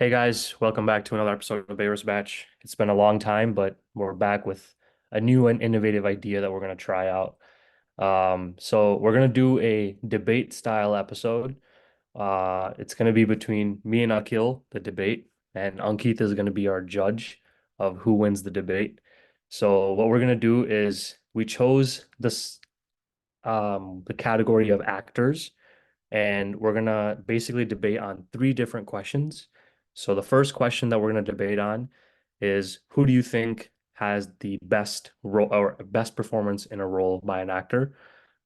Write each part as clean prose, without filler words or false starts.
Hey guys, welcome back to another episode of Bevarse Batch. It's been a long time, but we're back with a new and innovative idea that we're going to try out. So we're going to do a debate style episode. It's going to be between me and Akil, the debate, and Ankit is going to be our judge of who wins the debate. So what we're going to do is we chose the category of actors and we're gonna basically debate on three different questions. So the first question that we're gonna debate on is who do you think has the best role or best performance in a role by an actor?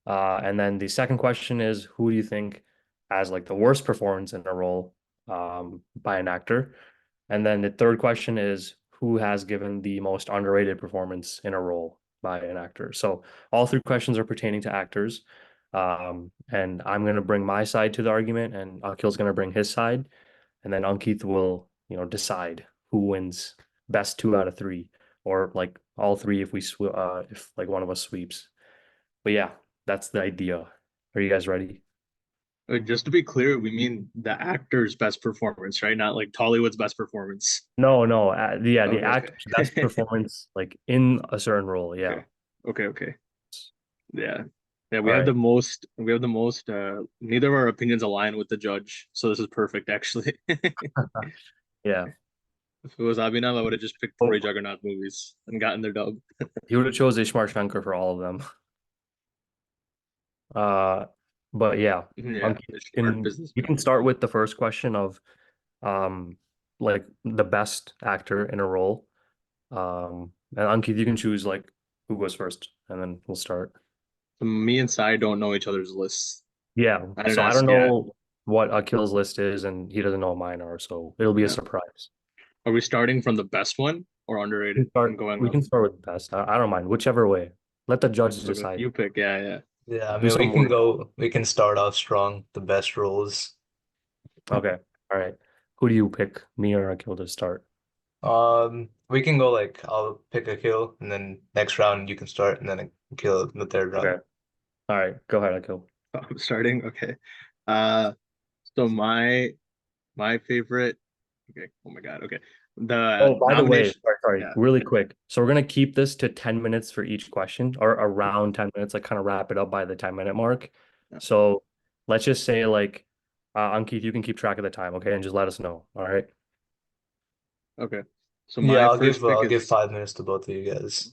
And then the second question is who do you think has like the worst performance in a role by an actor? And then the third question is who has given the most underrated performance in a role by an actor? So all three questions are pertaining to actors. And I'm going to bring my side to the argument, and Akil's going to bring his side, and then Ankit will, decide who wins best two out of three, or like all three if like one of us sweeps. But yeah, that's the idea. Are you guys ready? Just to be clear, we mean the actor's best performance, right? Not like Tollywood's best performance. No, no, yeah, the Okay, actor's best okay. performance, like in a certain role. Yeah. Okay. Okay, okay. Yeah. Yeah, All right. neither of our opinions align with the judge, so this is perfect actually. Yeah. If it was Abhinav, I would have just picked Oh, Puri Jagannath movies and gotten their dub. he would have chose Ishmar Shankar for all of them. Uh, but yeah, Yeah, Ankit, it's smart can you businessman. can start with the first question of um like the best actor in a role. And Ankit, you can choose like who goes first, and then we'll start. So me and Sai don't know each other's lists. Yeah. I didn't So I ask, don't yeah. know what Akil's list is, and he doesn't know what mine are, so it'll be a Yeah. surprise. Are we starting from the best one or underrated and going We up? can start with the best. I don't mind, whichever way. Let the judges Okay, decide. you pick. Yeah, yeah. Yeah, I Do mean, some more. we can start off strong, the best roles. Okay. All right. Who do you pick, me or Akil, to start? We can go like I'll pick a kill, and then next round you can start, and then a kill in the third round. Okay. All right. Go ahead, Akil. I'm starting. Okay. Uh, so my favorite. Okay. Oh my God. Okay. The Oh, by the way, nomination. sorry, Yeah. really quick. So we're gonna keep this to 10 minutes for each question, or around 10 minutes, like kind of wrap it up by the 10-minute mark. Yeah. So let's just say like Ankit, you can keep track of the time, okay? And just let us know. All right. Okay. So Yeah, my first pick I'll give is 5 minutes to both of you guys.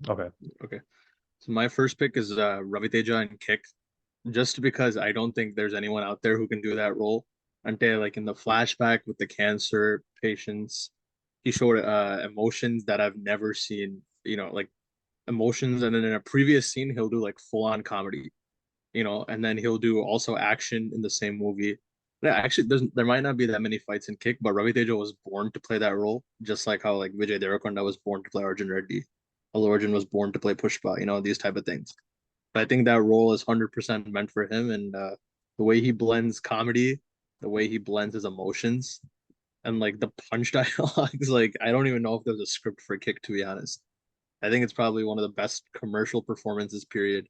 Okay. okay. So my first pick is Ravi Teja and Kick, just because I don't think there's anyone out there who can do that role. Until like in the flashback with the cancer patients, he showed emotions that I've never seen. Like emotions, and then in a previous scene he'll do like full on comedy, and then he'll do also action in the same movie. Yeah, actually, there might not be that many fights in Kick, but Ravi Teja was born to play that role, just like how like Vijay Deverakonda was born to play Arjun Reddy, Allu Arjun was born to play Pushpa, these type of things. But I think that role is 100% meant for him, and the way he blends comedy, the way he blends his emotions, and like the punch dialogues, like I don't even know if there's a script for Kick, to be honest. I think it's probably one of the best commercial performances, period.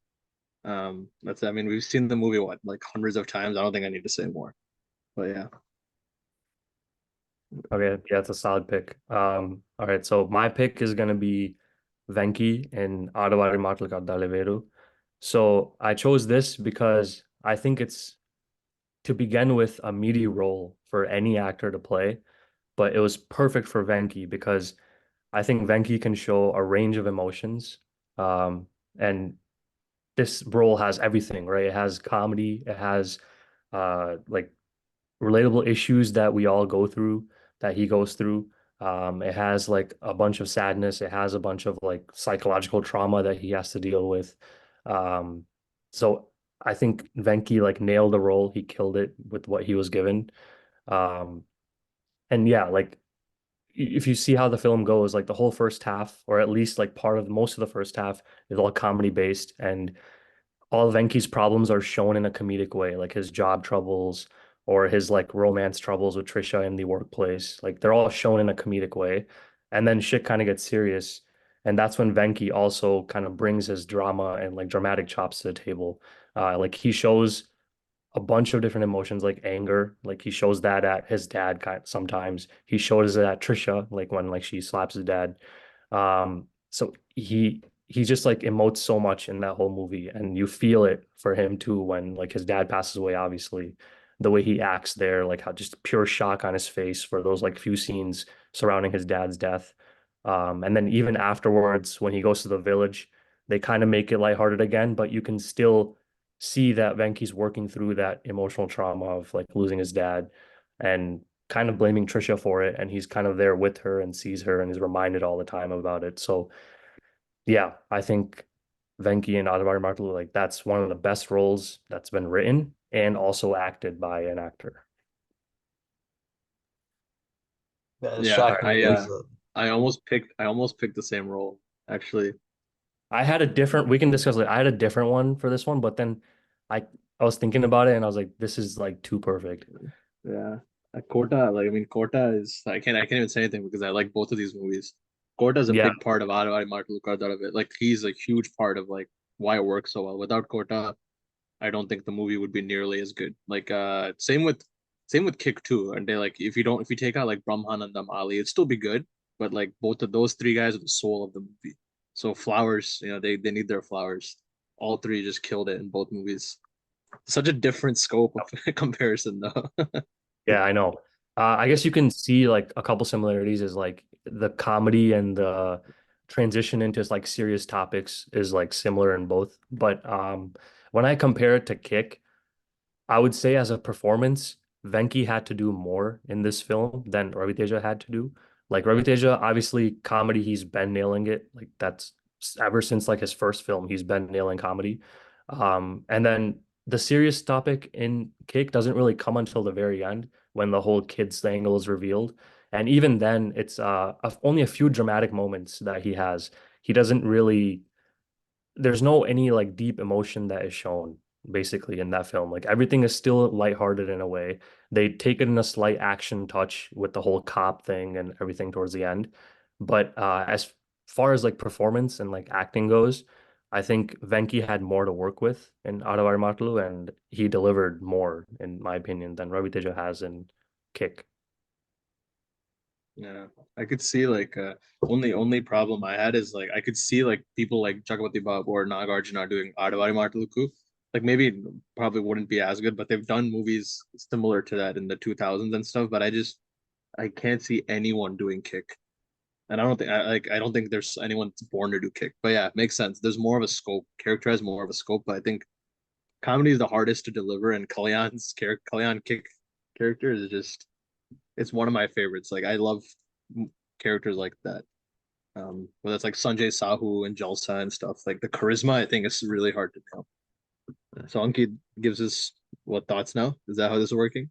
I mean, we've seen the movie what, like hundreds of times. I don't think I need to say more. But yeah. Okay. Yeah, it's a solid pick. All right. So my pick is gonna be Venki in Aadavari Maatlu Kaddaaleveru. So I chose this because I think it's to begin with a meaty role for any actor to play, but it was perfect for Venki because I think Venki can show a range of emotions. And this role has everything, right? It has comedy, it has like relatable issues that we all go through, that he goes through. It has like a bunch of sadness, it has a bunch of like psychological trauma that he has to deal with. Um, so I think Venki like nailed the role. He killed it with what he was given. Um, and yeah, like if you see how the film goes, like the whole first half, or at least like part of most of the first half, is all comedy based, and all of Venki's problems are shown in a comedic way, like his job troubles or his like romance troubles with Trisha in the workplace. Like they're all shown in a comedic way, and then shit kind of gets serious, and that's when Venki also kind of brings his drama and like dramatic chops to the table. Like he shows. a bunch of different emotions like anger. Like he shows that at his dad sometimes. He shows it at Trisha, like when like she slaps his dad. So he just like emotes so much in that whole movie, and you feel it for him too when like his dad passes away, obviously. The way he acts there, like how just pure shock on his face for those like few scenes surrounding his dad's death. And then even afterwards, when he goes to the village, they kind of make it lighthearted again, but you can still see that Venki's working through that emotional trauma of like losing his dad and kind of blaming Trisha for it. And he's kind of there with her and sees her and is reminded all the time about it. So yeah, I think Venki and Adhivari Martelu, like that's one of the best roles that's been written and also acted by an actor. Yeah, it's Yeah, shocking you guys. I almost picked the same role actually. I had a different, we can discuss it. I had a different one for this one, but then I I was thinking about it and I was like, this is like too perfect. Yeah. Kota, like I mean, Kota is I can't even say anything because I like both of these movies. Kota is a Yeah, big part of Adivai Martin out of it. Like he's a huge part of like why it works so well. Without Kota, I don't think the movie would be nearly as good. Like same with Kick too. And they like if you take out like Brahman and Ali, it'd still be good. But like both of those three guys are the soul of the movie. So flowers, they need their flowers. All three just killed it in both movies. Such a different scope of comparison though. yeah, I know. I guess you can see like a couple similarities is like the comedy and the transition into like serious topics is like similar in both. But when I compare it to Kick, I would say as a performance, Venki had to do more in this film than Ravi Teja had to do. Like Ravi Teja, obviously comedy, he's been nailing it. Like that's ever since like his first film, he's been nailing comedy. And then the serious topic in Cake doesn't really come until the very end when the whole kids angle is revealed. And even then, it's only a few dramatic moments that he has. He doesn't really there's no any like deep emotion that is shown basically in that film. Like everything is still lighthearted in a way. They take it in a slight action touch with the whole cop thing and everything towards the end. But as far as like performance and like acting goes, I think Venki had more to work with in Aadavare Matlu, and he delivered more, in my opinion, than Ravi Teja has in Kick. Yeah, I could see like only problem I had is like I could see like people like Chakapati Babu or Nagarjuna doing Aadavai Marteluku. Like maybe it probably wouldn't be as good, but they've done movies similar to that in the 2000s and stuff. But I can't see anyone doing Kick, and I don't think there's anyone that's born to do Kick. But yeah, it makes sense. There's more of a scope. Character has more of a scope, but I think comedy is the hardest to deliver, and Kalyan Kick character is just it's one of my favorites. Like I love characters like that. Whether it's like Sanjay Sahu and Jalsa and stuff. Like the charisma, I think is really hard to nail. So Ankit gives us what thoughts now? Is that how this is working?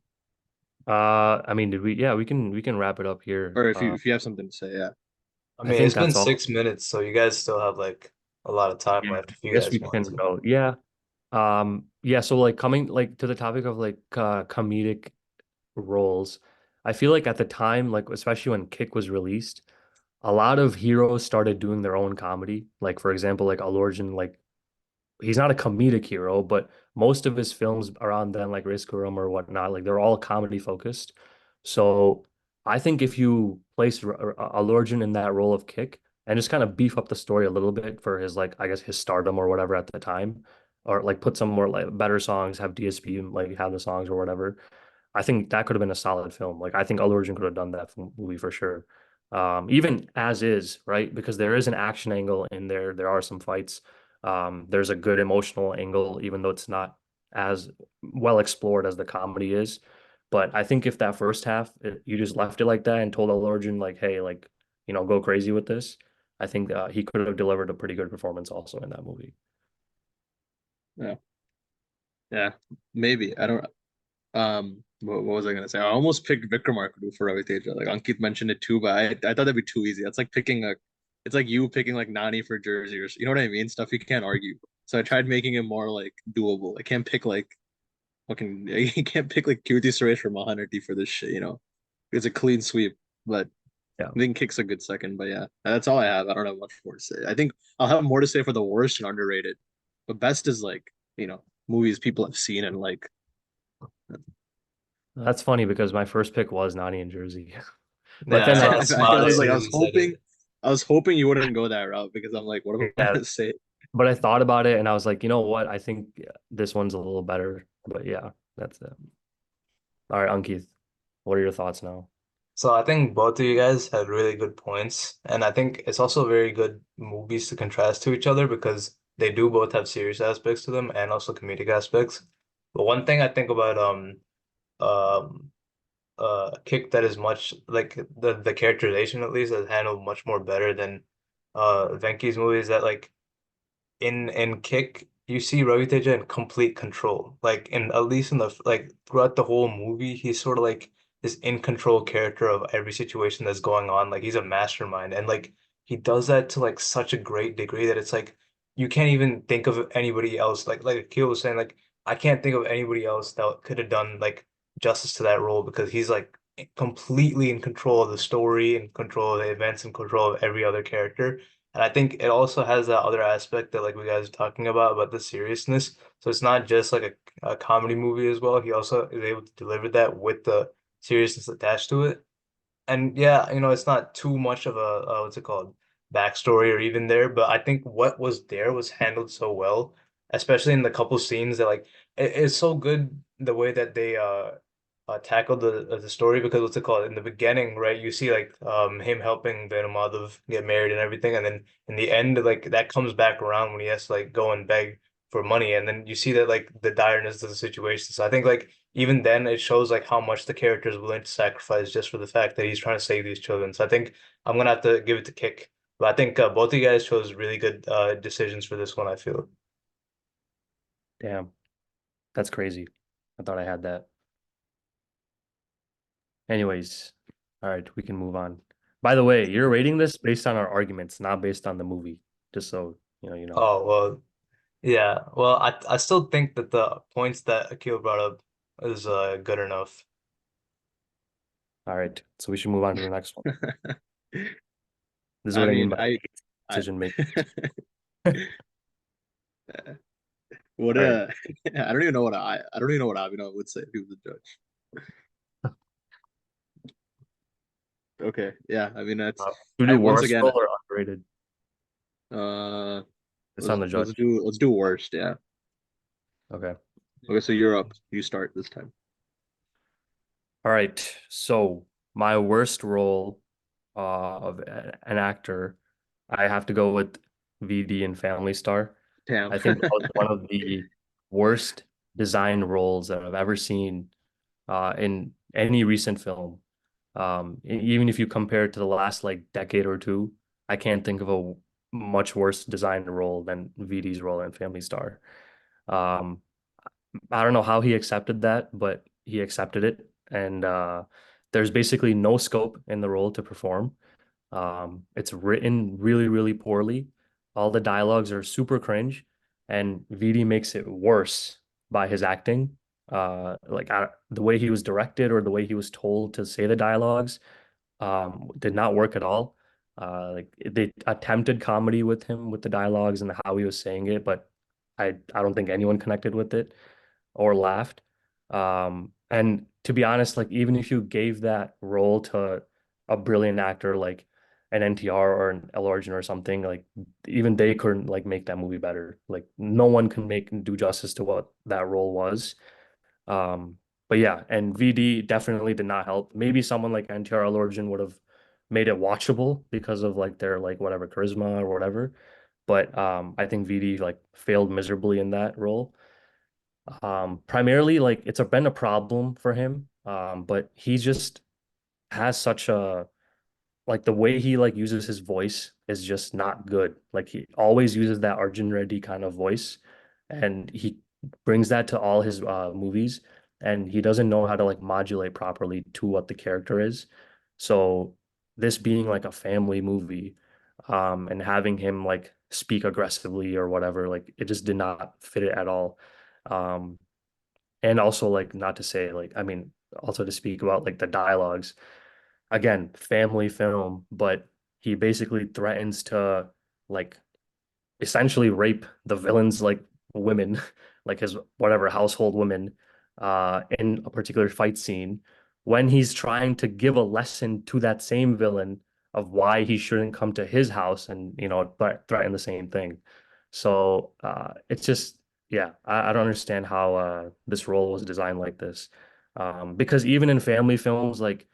I mean, did we? Yeah, we can wrap it up here. Or if you have something to say, yeah. I I mean, think it's been that's all. 6 minutes, so you guys still have like a lot of time Yeah, left if I you guess guys we want can to. go. Yeah. Yeah, so like coming like to the topic of like comedic roles, I feel like at the time, like especially when Kick was released, a lot of heroes started doing their own comedy. Like for example, like Allu Arjun, like he's not a comedic hero, but most of his films around then, like Risk or whatnot, like they're all comedy focused. So I think if you place Allu Arjun in that role of Kick and just kind of beef up the story a little bit for his like I guess his stardom or whatever at the time, or like put some more like better songs, have DSP like have the songs or whatever. I think that could have been a solid film. Like I think Allu Arjun could have done that movie for sure. Even as is, right? Because there is an action angle in there. There are some fights. There's a good emotional angle, even though it's not as well explored as the comedy is. But I think if that first half you just left it like that and told Allu Arjun like, hey, like go crazy with this, I think he could have delivered a pretty good performance also in that movie. Yeah. Yeah. Maybe. I don't what was I gonna say? I almost picked Vikramarkadu for Ravi Teja. Like Ankit mentioned it too, but I thought that'd be too easy. It's like picking a it's like you picking like Nani for Jersey or you know what I mean? Stuff you can't argue. So I tried making it more like doable. I can't pick like fucking you can't pick like Kirti Suresh or Mahanati for this shit, you know. It's a clean sweep. But Yeah. I think Kick's a good second. But yeah, that's all I have. I don't have much more to say. I think I'll have more to say for the worst and underrated. But best is like, movies people have seen and like That's funny because my first pick was Naughty in Jersey. But Yeah, I then saw I, a I smile as was like, soon as you said it. I was hoping you wouldn't go that route because I'm like, what am I yeah, gonna say? but I thought about it and I was like, you know what? I think this one's a little better. But yeah, that's it. All right, Ankith, what are your thoughts now? So I think both of you guys had really good points, and I think it's also very good movies to contrast to each other because they do both have serious aspects to them and also comedic aspects. But one thing I think about um Kick that is much like the characterization at least is handled much more better than Venki's movies that like in Kick, you see Ravi Teja in complete control. Like in at least in the like throughout the whole movie, he's sort of like this in control character of every situation that's going on. Like he's a mastermind, and like he does that to like such a great degree that it's like you can't even think of anybody else. Like Akil was saying, like I can't think of anybody else that could have done like justice to that role because he's like completely in control of the story, in control of the events, in control of every other character. And I think it also has that other aspect that like we guys are talking about the seriousness. So it's not just like a comedy movie as well. He also is able to deliver that with the seriousness attached to it. And yeah, it's not too much of a what's it called, backstory or even there, but I think what was there was handled so well, especially in the couple scenes that like it's so good the way that they tackled the story because what's it called in the beginning, right? You see like him helping Madhav get married and everything, and then in the end, like that comes back around when he has to like go and beg for money, and then you see that like the direness of the situation. So I think like even then it shows like how much the character is willing to sacrifice just for the fact that he's trying to save these children. So I think I'm gonna have to give it to Kick. But I think both of you guys chose really good decisions for this one, I feel. Damn, that's crazy. I thought I had that. Anyways, all right, we can move on. By the way, you're rating this based on our arguments, not based on the movie. Just so you know. Oh, well, yeah. Well, I still think that the points that Akil brought up is good enough. All right, so we should move on to the next one. This is I what I mean mean, by I decision making. what All right, I don't even know what I don't even know what Abhinav would say if he was a judge. Okay, yeah, I mean that's we I do once worst again role or underrated? uh It's on the judge. let's do worst, yeah. Okay. Okay, so you're up. You start this time. All right. So my worst role of an actor, I have to go with VD in Family Star. Damn. I think that was one of the worst design roles that I've ever seen in any recent film. Even if you compare it to the last like decade or two, I can't think of a much worse design role than VD's role in Family Star. Um, I don't know how he accepted that, but he accepted it. And there's basically no scope in the role to perform. It's written really, really poorly. All the dialogues are super cringe, and VD makes it worse by his acting. The way he was directed or the way he was told to say the dialogues did not work at all. Like they attempted comedy with him with the dialogues and how he was saying it, but I don't think anyone connected with it or laughed. And to be honest, like even if you gave that role to a brilliant actor like an NTR or an L Origin or something, like even they couldn't like make that movie better. Like no one can make do justice to what that role was. Um, but yeah, and VD definitely did not help. Maybe someone like NTR L Origin would have made it watchable because of like their like whatever charisma or whatever. But I think VD like failed miserably in that role. Primarily, like been a problem for him. But he just has such a like the way he like uses his voice is just not good. Like he always uses that Arjun Reddy kind of voice, and he brings that to all his movies, and he doesn't know how to like modulate properly to what the character is. So this being like a family movie, and having him like speak aggressively or whatever, like it just did not fit it at all. Um, and also like not to say like I mean also to speak about like the dialogues again, family film, but he basically threatens to like essentially rape the villain's like women, like his whatever household women, in a particular fight scene when he's trying to give a lesson to that same villain of why he shouldn't come to his house and threaten the same thing. So it's just yeah, I don't understand how this role was designed like this. Because even in family films, like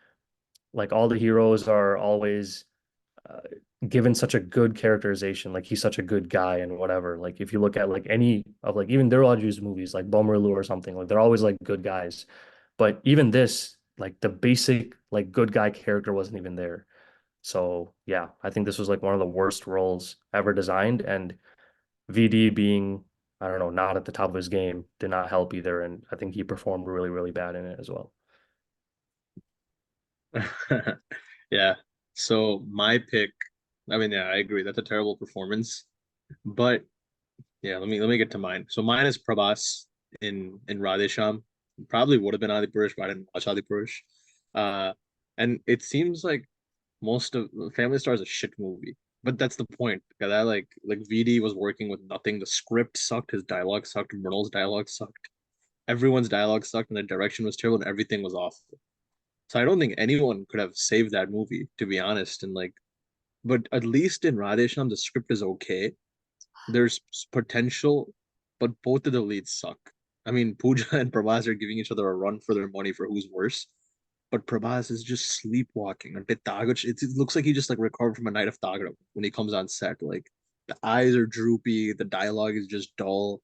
all the heroes are always uh, given such a good characterization. Like he's such a good guy and whatever. Like if you look at like any of like even Daryl Aju's movies, like Bomberlu or something, like they're always like good guys. But even this, like the basic like good guy character wasn't even there. So yeah, I think this was like one of the worst roles ever designed, and VD being I don't know not at the top of his game did not help either, and I think he performed really really bad in it as well. Yeah. So my pick, I mean, yeah, I agree. That's a terrible performance. But yeah, let me get to mine. So mine is Prabhas in Radhesham. Probably would have been Adi Purush, but I didn't watch Adi Purush. Uh, and it seems like most of Family Star is a shit movie, but that's the point. Because I like VD was working with nothing. The script sucked, his dialogue sucked, Murnal's dialogue sucked, everyone's dialogue sucked, and the direction was terrible, and everything was awful. So I don't think anyone could have saved that movie, to be honest. And like, but at least in Radhesham, the script is okay. There's potential, but both of the leads suck. I mean, Pooja and Prabhas are giving each other a run for their money for who's worse. But Prabhas is just sleepwalking. It looks like he just like recovered from a night of Tagada when he comes on set. Like the eyes are droopy, the dialogue is just dull.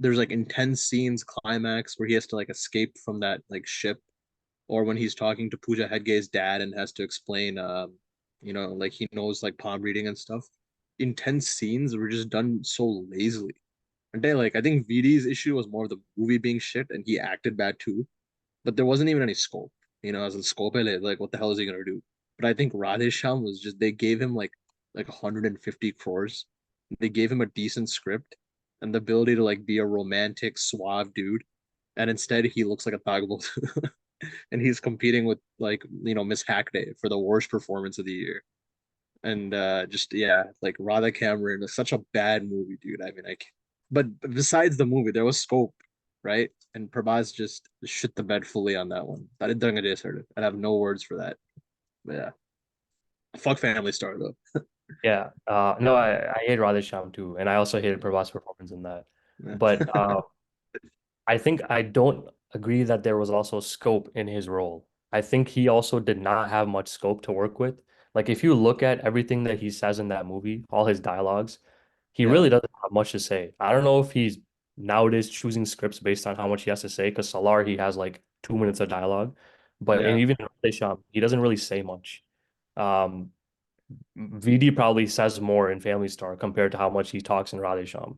There's like intense scenes, climax where he has to like escape from that like ship, or when he's talking to Pooja Hedge's dad and has to explain, like he knows like palm reading and stuff. Intense scenes were just done so lazily. And they like I think VD's issue was more of the movie being shit and he acted bad too, but there wasn't even any scope. As in scope, like what the hell is he gonna do? But I think Radhesham was just they gave him like 150 crores. They gave him a decent script and the ability to like be a romantic, suave dude, and instead he looks like a thugable. And he's competing with like Miss Hackday for the worst performance of the year. And just yeah, like Radha Cameron is such a bad movie, dude. I mean, but besides the movie, there was scope, right? And Prabhas just shit the bed fully on that one. That did not deserve it. I have no words for that. But yeah, fuck Family Star though. Yeah, no, I hate Radhesham too, and I also hated Prabhas' performance in that. But I think I don't agree that there was also scope in his role. I think he also did not have much scope to work with. Like if you look at everything that he says in that movie, all his dialogues, he Yeah, really doesn't have much to say. I don't know if he's nowadays choosing scripts based on how much he has to say, because Salar he has like 2 minutes of dialogue, but and yeah. even in Radhesham, he doesn't really say much. Um, VD probably says more in Family Star compared to how much he talks in Radhesham.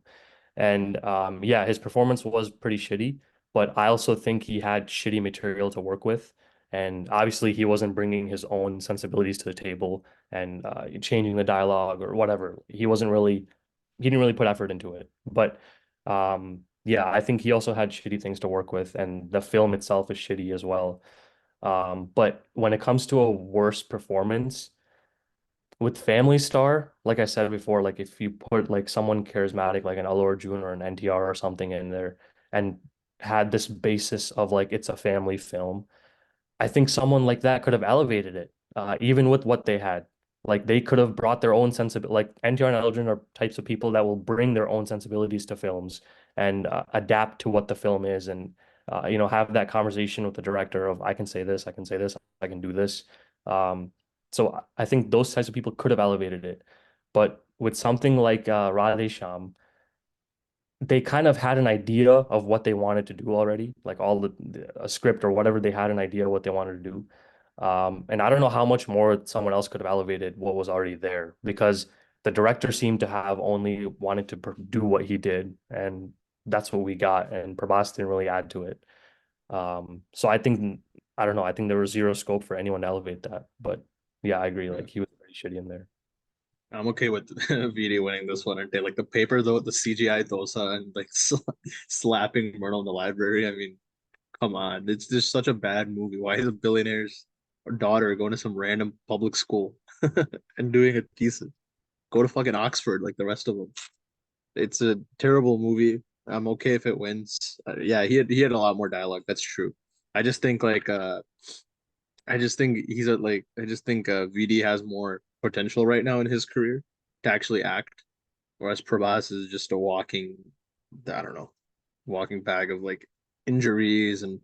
And yeah, his performance was pretty shitty, but I also think he had shitty material to work with. And obviously, he wasn't bringing his own sensibilities to the table and changing the dialogue or whatever. He didn't really put effort into it. But yeah, I think he also had shitty things to work with, and the film itself is shitty as well. But when it comes to a worse performance, with Family Star, like I said before, like if you put like someone charismatic like an Allu Arjun or an NTR or something in there and had this basis of like it's a family film, I think someone like that could have elevated it, even with what they had. Like they could have brought their own sensibility. Like NTR and Elgin are types of people that will bring their own sensibilities to films and adapt to what the film is, and have that conversation with the director of I can say this, I can say this, I can do this. Um, so I think those types of people could have elevated it, but with something like Radhe Shyam, they kind of had an idea of what they wanted to do already, like all a script or whatever they had an idea what they wanted to do. And I don't know how much more someone else could have elevated what was already there because the director seemed to have only wanted to do what he did, and that's what we got. And Prabhas didn't really add to it. So I don't know. I think there was zero scope for anyone to elevate that. But yeah, I agree. Yeah. Like he was pretty shitty in there. I'm okay with VD winning this one. Aren't they? Like the paper though, the CGI dosa and like slapping Myrtle in the library. I mean, come on, it's just such a bad movie. Why is a billionaire's daughter going to some random public school and doing a decent? Go to fucking Oxford like the rest of them. It's a terrible movie. I'm okay if it wins. Yeah, he had a lot more dialogue. That's true. I just think like I just think he's a like I just think VD has more potential right now in his career to actually act, whereas Prabhas is just a walking, I don't know, walking bag of like injuries and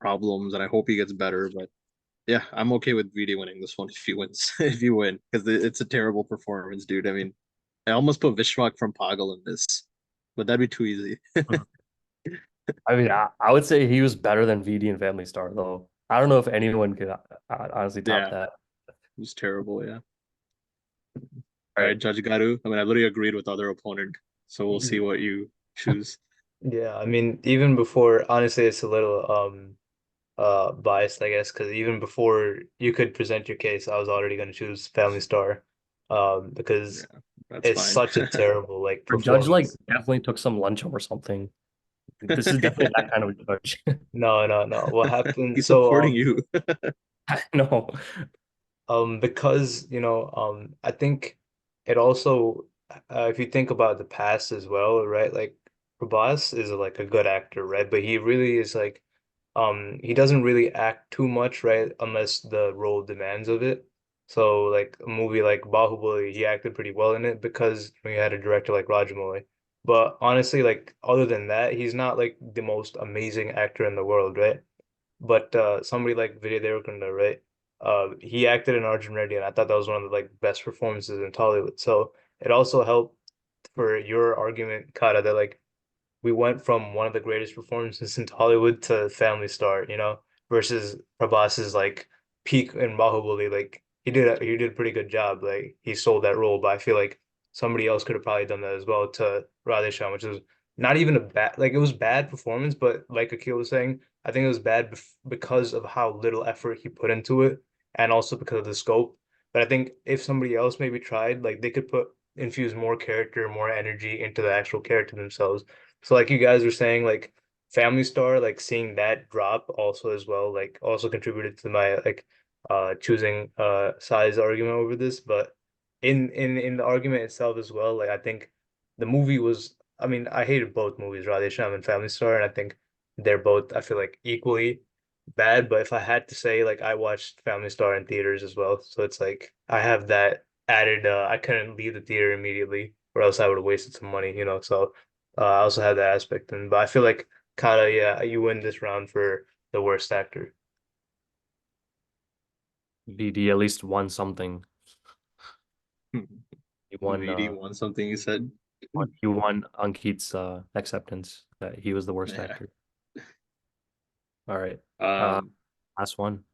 problems, and I hope he gets better. But yeah, I'm okay with VD winning this one if he wins, if you win, because it's a terrible performance, dude. I mean, I almost put Vishwak from Pagal in this, but that'd be too easy. I mean, I would say he was better than VD and Family Star, though. I don't know if anyone could honestly top Yeah, that. it was terrible. Yeah. All All right. right, Judge Garu. I mean, I literally agreed with other opponent, so we'll see what you choose. Yeah, I mean, even before, honestly, it's a little biased, I guess, because even before you could present your case, I was already going to choose Family Star, Yeah, because that's it's fine. such a terrible like Our judge like performance. definitely took some lunch or something. This is definitely that kind of judge. No, no, no. What happened? He's So supporting you. No. because I think it also, if you think about the past as well, right? Like Prabhas is like a good actor, right? But he really is like, he doesn't really act too much, right? Unless the role demands of it. So like a movie like Bahubali, he acted pretty well in it because we had a director like Rajamouli. But honestly, like other than that, he's not like the most amazing actor in the world, right? But somebody like Vijay Deverakonda, right? He acted in Arjun Reddy, and I thought that was one of the like best performances in Tollywood. So it also helped for your argument, Kara, that like we went from one of the greatest performances in Hollywood to Family Star, versus Prabhas's like peak in Bahubali. Like he did a pretty good job. Like he sold that role, but I feel like somebody else could have probably done that as well to Radheshyam, which is not even a bad like it was bad performance, but like Akil was saying, I think it was bad because of how little effort he put into it, and also because of the scope. But I think if somebody else maybe tried, like they could put infuse more character, more energy into the actual character themselves. So like you guys were saying, like Family Star, like seeing that drop also as well, like also contributed to my like choosing size argument over this. But in the argument itself as well, like I think the movie was, I mean, I hated both movies, Radhesham and Family Star, and I think they're both, I feel like, equally bad. But if I had to say, like I watched Family Star in theaters as well, so it's like I have that added, I couldn't leave the theater immediately or else I would have wasted some money, so I also had that aspect, but I feel like Kata, yeah, you win this round for the worst actor. VD at least won something. He won VD won something you said. he won Ankit's acceptance that he was the worst Yeah. actor. All right. Uh Um, last one.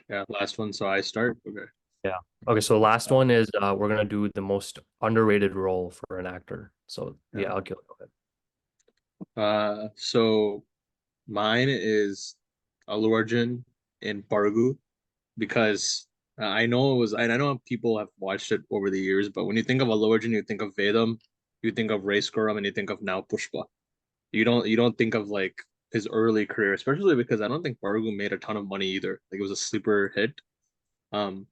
yeah, last one. So I start. Okay. Yeah. Okay, so last Uh, one is we're gonna do the most underrated role for an actor. So yeah. yeah, I'll go ahead. So mine is Allu Arjun in Bargu because I know it was, and I know people have watched it over the years, but when you think of Allu Arjun, you think of Vedam, you think of Race Coram, and you think of now Pushpa. You don't think of like his early career, especially because I don't think Bargu made a ton of money either. Like it was a sleeper hit. Um,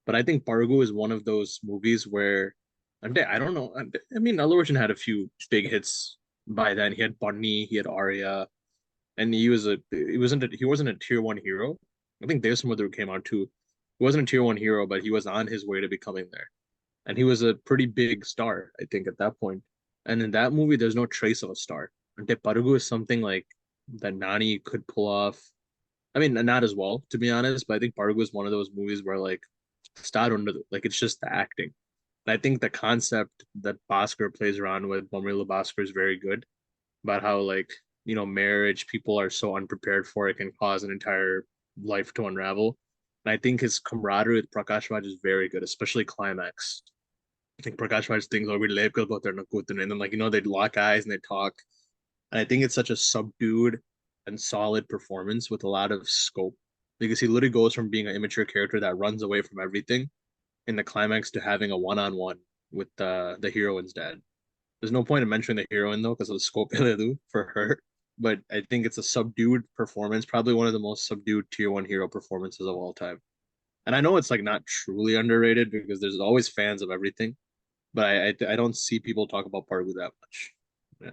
but I think Bargu is one of those movies where I don't know. I mean, Allu Arjun had a few big hits by then. He had Bunny, he had Arya, and he wasn't a tier one hero. I think there's some other who came out too. He wasn't a tier one hero, but he was on his way to becoming there. And he was a pretty big star, I think, at that point. And in that movie, there's no trace of a star. Ante Parugu is something like that Nani could pull off. I mean, not as well, to be honest, but I think Parugu is one of those movies where like star under like it's just the acting. And I think the concept that Bhaskar plays around with, Bomrila Bhaskar, is very good about how like marriage people are so unprepared for it can cause an entire life to unravel. And I think his camaraderie with Prakash Raj is very good, especially climax. I think Prakash Raj things over Lebkal and then like they'd lock eyes and they talk. And I think it's such a subdued and solid performance with a lot of scope because he literally goes from being an immature character that runs away from everything in the climax to having a one-on-one with the heroine's dad. There's no point in mentioning the heroine though, because of the scope they do for her. But I think it's a subdued performance, probably one of the most subdued tier one hero performances of all time. And I know it's like not truly underrated because there's always fans of everything, but I don't see people talk about Pargu that much. Yeah.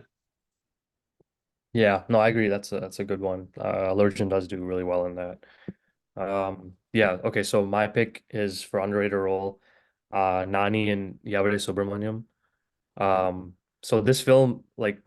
Yeah, no, I agree. That's a good one. Allergen does do really well in that. Yeah, okay, so my pick is for underrated role, Nani and Yavare Subramaniam. So this film, like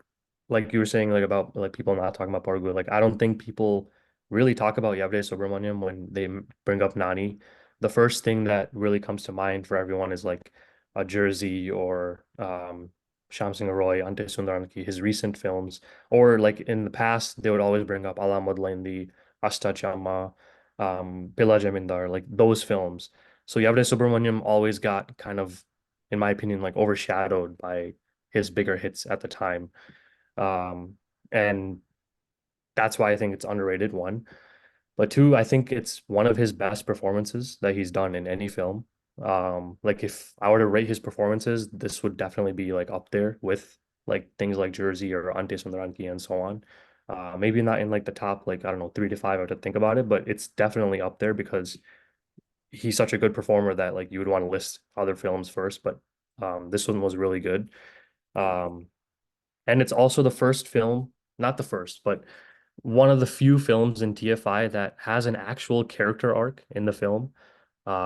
you were saying, like about like people not talking about Bargu, like I don't think people really talk about Yavre Subramaniam when they bring up Nani. The first thing that really comes to mind for everyone is like a Jersey or Shyam Singh Roy, Ante Sundaram his recent films, or like in the past they would always bring up Ala Modlaindi, Asta Chama, Pilla Jamindar, like those films. So Yavre Subramaniam always got kind of, in my opinion, like overshadowed by his bigger hits at the time. Um, and that's why I think it's underrated, one. But two, I think it's one of his best performances that he's done in any film. Like if I were to rate his performances, this would definitely be like up there with like things like Jersey or Ante Sundaranki and so on. Maybe not in like the top, like I don't know, 3 to 5. I have to think about it, but it's definitely up there because he's such a good performer that like you would want to list other films first. But this one was really good. Um, and it's also the first film, not the first, but one of the few films in TFI that has an actual character arc in the film.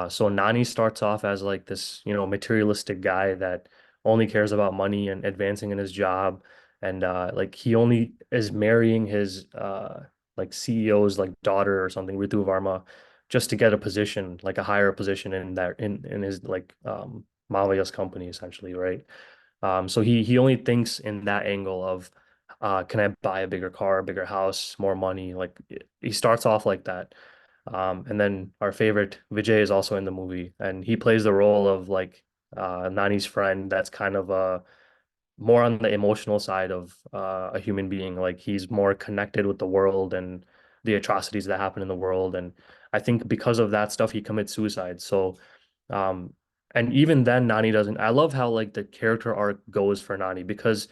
So Nani starts off as like this, materialistic guy that only cares about money and advancing in his job. And like he only is marrying his like CEO's like daughter or something, Ritu Varma, just to get a position, like a higher position in that in his like Mavaya's company essentially, right? So he only thinks in that angle of can I buy a bigger car, a bigger house, more money? Like he starts off like that. And then our favorite Vijay is also in the movie, and he plays the role of like Nani's friend. That's kind of more on the emotional side of a human being. Like he's more connected with the world and the atrocities that happen in the world. And I think because of that stuff, he commits suicide. So um, and even then, Nani doesn't. I love how like the character arc goes for Nani because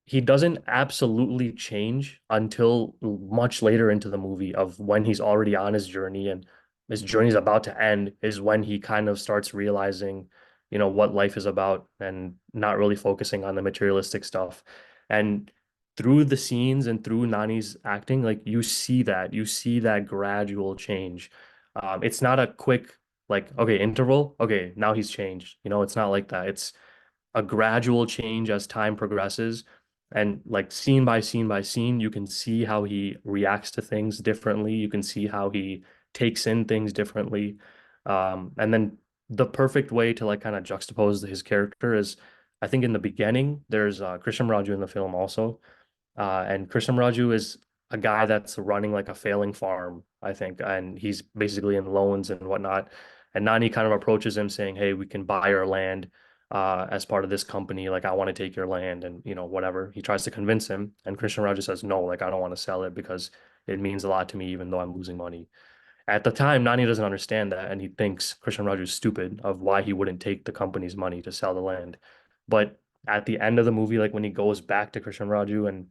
he doesn't absolutely change until much later into the movie of when he's already on his journey and his journey is about to end is when he kind of starts realizing, what life is about and not really focusing on the materialistic stuff. And through the scenes and through Nani's acting, like you see that gradual change. It's not a quick like, okay, interval, okay, now he's changed. It's not like that. It's a gradual change as time progresses. And like scene by scene by scene, you can see how he reacts to things differently. You can see how he takes in things differently. And then the perfect way to like kind of juxtapose his character is, I think in the beginning, there's Krishna Raju in the film also. And Krishna Raju is a guy that's running like a failing farm, I think, and he's basically in loans and whatnot. And Nani kind of approaches him saying, "Hey, we can buy your land as part of this company. Like, I want to take your land, and whatever." He tries to convince him, and Krishna Raju says, "No, like, I don't want to sell it because it means a lot to me, even though I'm losing money." At the time, Nani doesn't understand that, and he thinks Krishna Raju is stupid of why he wouldn't take the company's money to sell the land. But at the end of the movie, like when he goes back to Krishna Raju and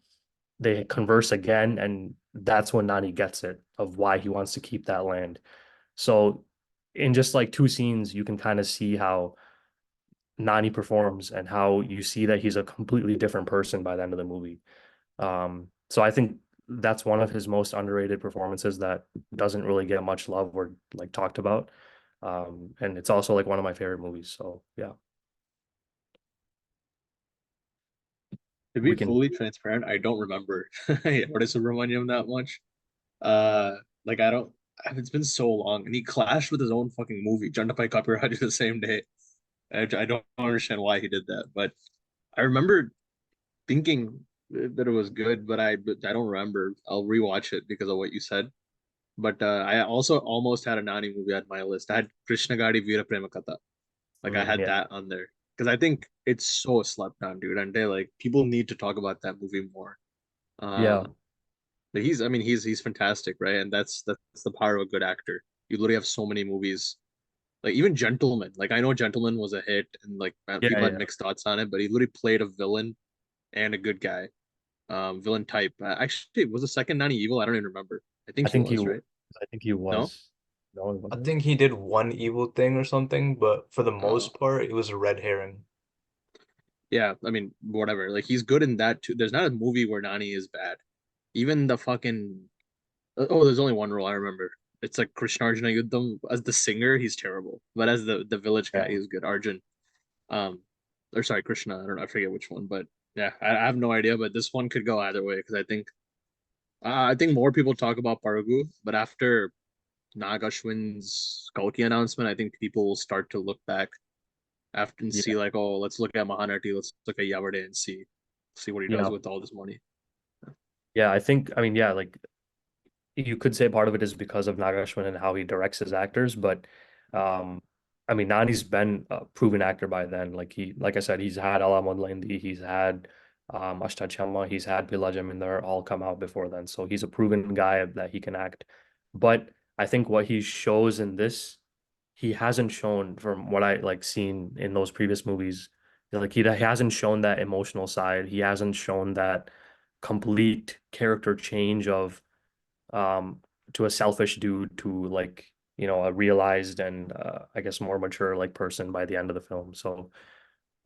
they converse again, and that's when Nani gets it of why he wants to keep that land. So in just like two scenes, you can kind of see how Nani performs and how you see that he's a completely different person by the end of the movie. So I think that's one of his most underrated performances that doesn't really get much love or like talked about. And it's also like one of my favorite movies. So yeah, To be we can. fully transparent, I don't remember Artis Subramaniam that much. Uh, like I don't. It's been so long, and he clashed with his own fucking movie, Jandapai Kapiraju, the same day. I don't understand why he did that, but I remember thinking that it was good, but I don't remember. I'll rewatch it because of what you said. But I also almost had a Nani movie on my list. I had Krishna Gadi Veera Prema Katha. Like I had Yeah, that on there because I think it's so slept on, dude. And they like people need to talk about that movie more. yeah, Um, but I mean, he's fantastic, right? And that's the power of a good actor. You literally have so many movies, like even Gentleman. Like I know Gentleman was a hit, and like yeah, people had yeah. mixed thoughts on it, but he literally played a villain and a good guy, villain type. Actually, was the second Nani evil? I don't even remember. I think I he think was, right? I think he No? was. No, it I wasn't. think he did one evil thing or something, but for the Uh, most part, it was a red herring. yeah, I mean, whatever. Like he's good in that too. There's not a movie where Nani is bad. even the fucking oh, there's only one role I remember. It's like Krishnarjuna Yuddham as the singer, he's terrible. But as the village guy, Yeah. he's good. Arjun. Um or sorry, Krishna. I don't know, I forget which one, but yeah, I have no idea. But this one could go either way because I think more people talk about Paragu, but after Nag Ashwin's Kalki announcement, I think people will start to look back after and see Yeah. like, oh, let's look at Mahanati, let's look at Yavarde and see what he does Yeah. with all this money. Yeah. I mean, yeah, like you could say part of it is because of Nagashwin and how he directs his actors, but um, I mean, Nani's been a proven actor by then. Like I said, he's had Ala Moodlandi, he's had Ashtad Sharma, he's had Pilajam, and they're all come out before then. So he's a proven guy that he can act. But I think what he shows in this, he hasn't shown from what I like seen in those previous movies. Like he hasn't shown that emotional side. He hasn't shown that complete character change of um to a selfish dude to like a realized and I guess more mature like person by the end of the film. So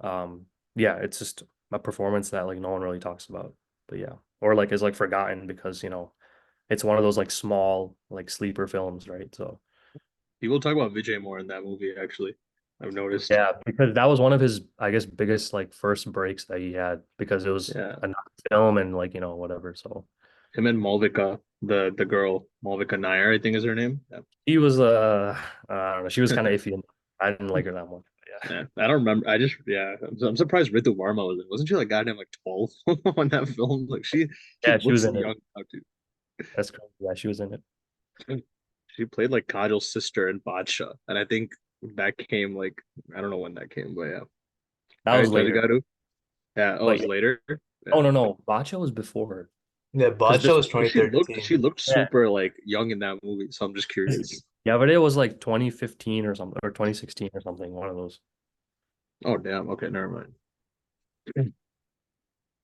um yeah, it's just a performance that like no one really talks about, but yeah, or like is like forgotten because it's one of those like small like sleeper films, right? So People talk about Vijay more in that movie, actually. I've noticed. yeah, because that was one of his I guess biggest like first breaks that he had because it was Yeah. a film and like whatever. So Him and Malvika, the girl, Malvika Nair, I think is her name. Yeah. he was I don't know, she was kind of iffy and I didn't like her that much. Yeah. Yeah, I don't remember. I'm surprised Ritu Varma was in. Wasn't she like goddamn like 12 on that film? Like she Yeah, she was looks in it. young now too. That's crazy. Yeah, she was in it. She played like Kajal's sister in Badsha, and I think that came like I don't know when that came, but yeah. That All was right, later. Jajagaru. Yeah. Oh, But it's yeah. later. Oh Yeah. no, Bacha was before her. Yeah, Because Bacha this was But 2013. she looked yeah. super like young in that movie, so I'm just curious. Yeah, but it was like 2015 or something or 2016 or something, one of those. Oh damn. Okay, never mind.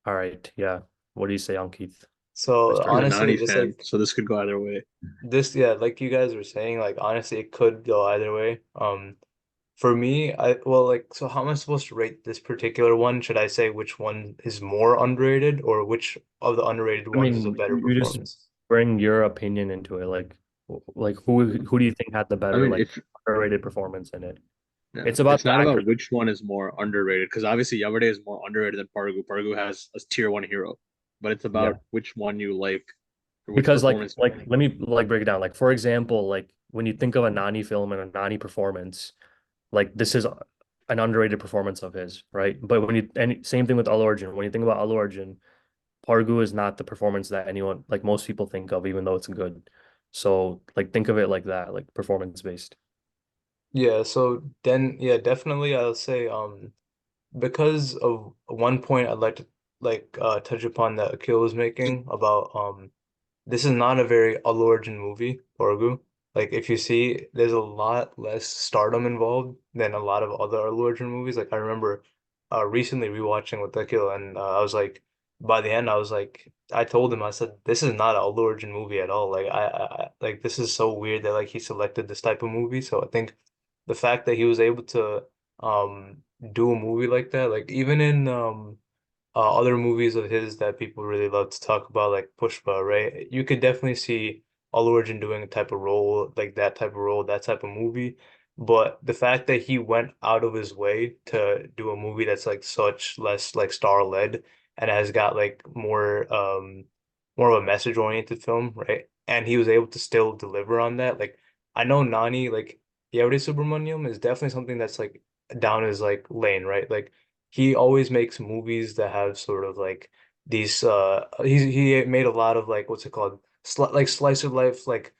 All right. Yeah. What do you say on Keith? So I'm a honestly, Nani it's fan, like so this could go either way. this, yeah, like you guys were saying, like honestly, it could go either way. For me, so how am I supposed to rate this particular one? Should I say which one is more underrated or which of the underrated I ones is a mean, better you just performance? bring your opinion into it. Like who do you think had the I better mean, like if underrated performance in it? Yeah, It's about it's the not about actors which one is more underrated because obviously Yavarde is more underrated than Pargu. Pargu has a tier one hero, but it's yeah. about which one you like or which Because performance you like. let me like break it down. Like for example, like when you think of a Nani film and a Nani performance, like this is an underrated performance of his, right? But when you and same thing with Allu Arjun. When you think about Allu Arjun, Pargu is not the performance that anyone like most people think of, even though it's good. So like think of it like that, like performance based. Yeah, so then yeah, definitely I'll say because of one point I'd like to touch upon that Akil was making about this is not a very Allu Arjun movie, Borgu. Like if you see, there's a lot less stardom involved than a lot of other Allu Arjun movies. Like I remember recently rewatching with Akil and I was like by the end I was like I told him I said this is not an Allu Arjun movie at all. Like like this is so weird that like he selected this type of movie. So I think the fact that he was able to um do a movie like that, like even in other movies of his that people really love to talk about, like Pushpa, right? You could definitely see Allu Arjun doing a type of role, like that type of role, that type of movie. But the fact that he went out of his way to do a movie that's like such less like star led and has got like more of a message oriented film, right? And he was able to still deliver on that. Like I know Nani, like Yeri Subramaniam is definitely something that's like down his like lane, right? Like he always makes movies that have sort of like these he made a lot of like what's it called like slice of life like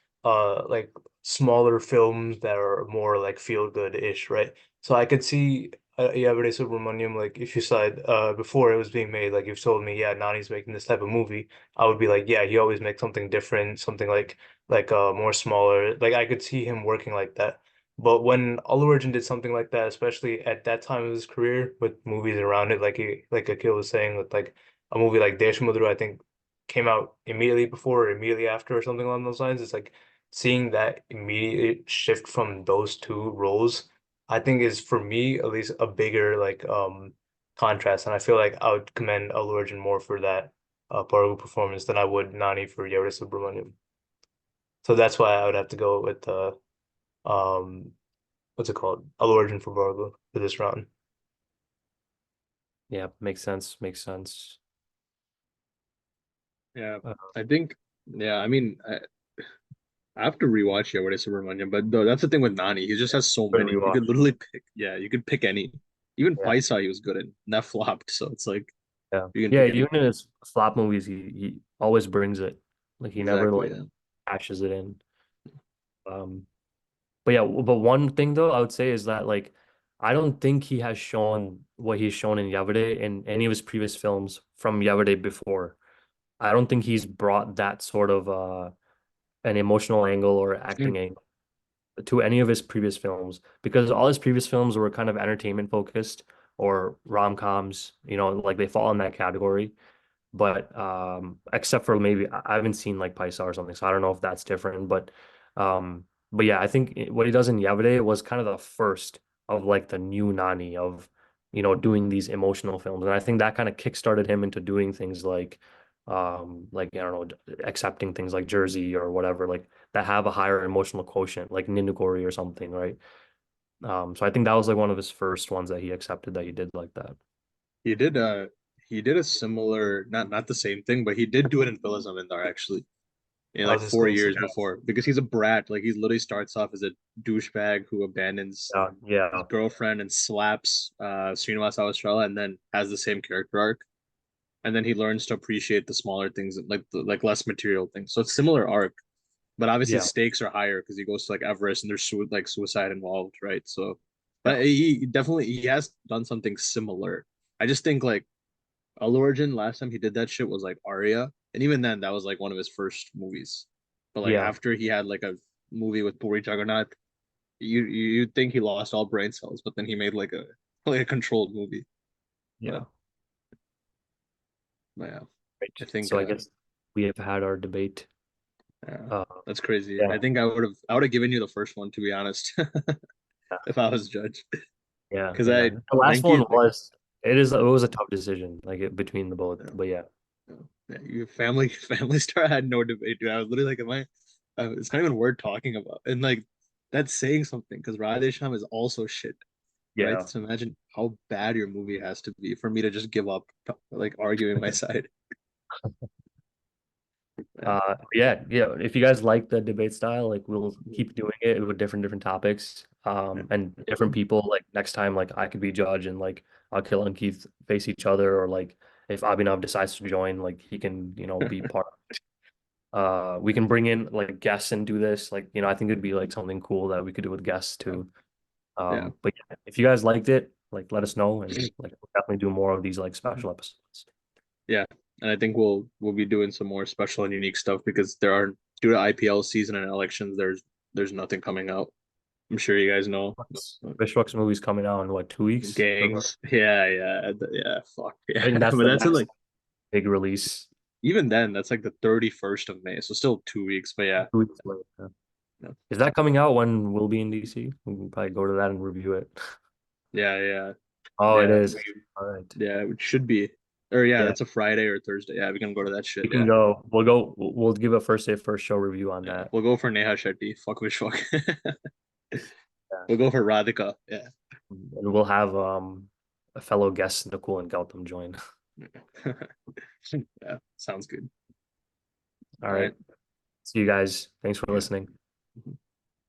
smaller films that are more like feel good-ish, right? So I could see Yavide Subramaniam, like if you said before it was being made, like you've told me, yeah, Nani's making this type of movie, I would be like, yeah, he always makes something different, something like more smaller. Like I could see him working like that. But when Allu Arjun did something like that, especially at that time of his career with movies around it, like Akil was saying, with like a movie like Deshmudru, I think came out immediately before or immediately after or something along those lines. It's like seeing that immediate shift from those two roles, I think is for me at least a bigger like contrast. And I feel like I would commend Allu Arjun more for that. Parag performance than I would Nani for Yuri Subramaniam. So that's why I would have to go with um what's it called? Allu Arjun for Bargo for this round. Yeah, makes sense. Makes sense. Yeah, Uh, I think. Yeah, I mean, I have to rewatch Yawade Subramaniam, but though that's the thing with Nani. He just has so good many. You rewatch. could literally pick. Yeah, you could pick any. Even Yeah, Paisa, he was good in. And that flopped, so it's like yeah, you can yeah. pick any. Even in his flop movies, he always brings it. Like he never Exactly. like Yeah. cashes it in. Um, but yeah, but one thing though I would say is that like I don't think he has shown what he's shown in Yavade in any of his previous films from Yavade before. I don't think he's brought that sort of an emotional angle or acting Mm. angle to any of his previous films because all his previous films were kind of entertainment focused or rom-coms, like they fall in that category. But except for maybe I haven't seen like Paisa or something, so I don't know if that's different. Um, but yeah, I think what he does in Yavade was kind of the first of like the new Nani of doing these emotional films, and I think that kind of kickstarted him into doing things like I don't know, accepting things like Jersey or whatever, like that have a higher emotional quotient, like Ninuguri or something, right? So I think that was like one of his first ones that he accepted that he did like that. He did. He did a similar, not the same thing, but he did do it in Phil Zamindar actually, in I like was just four gonna say, years before, because he's a brat. Like he literally starts off as a douchebag who abandons his Yeah, girlfriend and slaps Srinivas Awasrala, and then has the same character arc. And then he learns to appreciate the smaller things, like like less material things. So it's similar arc, but obviously yeah, stakes are higher because he goes to like Everest and there's like suicide involved, right? So, yeah, but he definitely he has done something similar. I just think like Allu Arjun last time he did that shit was like Arya, and even then that was like one of his first movies. But like yeah, after he had like a movie with Puri Jagannath, you'd think he lost all brain cells, but then he made like a like a controlled movie. yeah. But, but yeah, I Right. think So I guess we have had our debate. yeah, Uh, that's crazy. yeah, I think I would have given you the first one to be honest, if I was judge. yeah, Because yeah. I The last Venki one like it was a tough decision, like between the both. you know, But yeah, yeah, you Family Star had no debate, dude. I was literally like, am I? It's not even worth talking about, and like that's saying something because Radhesham is also shit, right? yeah. So imagine how bad your movie has to be for me to just give up, like arguing my side. Yeah, Yeah, yeah. If you guys like the debate style, like we'll keep doing it with different topics, yeah, and different people. Like next time, like I could be judge, and like Akhil and Keith face each other, or like if Abhinav decides to join, like he can, be part. We can bring in like guests and do this. Like, I think it'd be like something cool that we could do with guests too. yeah, But yeah, if you guys liked it, like let us know and like we'll definitely do more of these like special episodes. yeah. And I think we'll be doing some more special and unique stuff because there are due to IPL season and elections, there's nothing coming out. I'm sure you guys know. Vishwak's movie's coming out in what, 2 weeks? Gangs. Yeah. Fuck. I Yeah. think that's But the that's in next like big release. even then, that's like the 31st of May. So still 2 weeks. But yeah. 2 weeks later. Yeah. Yeah. Is that coming out when we'll be in DC? We can probably go to that and review it. Yeah, yeah. Oh, it Yeah. is. All right. Yeah, it should be. Or yeah, Yeah, that's a Friday or Thursday. Yeah, we can go to that shit. we can Yeah. go. We'll go. We'll give a first day, first show review on Yeah. that. We'll go for Neha Shetty. Fuck Vishwak. Yeah. We'll go for Radhika. Yeah. And we'll have a fellow guest, Nicole and Gautam, join. Yeah. Sounds good. All All right. right. See you guys. Thanks for Yeah. listening.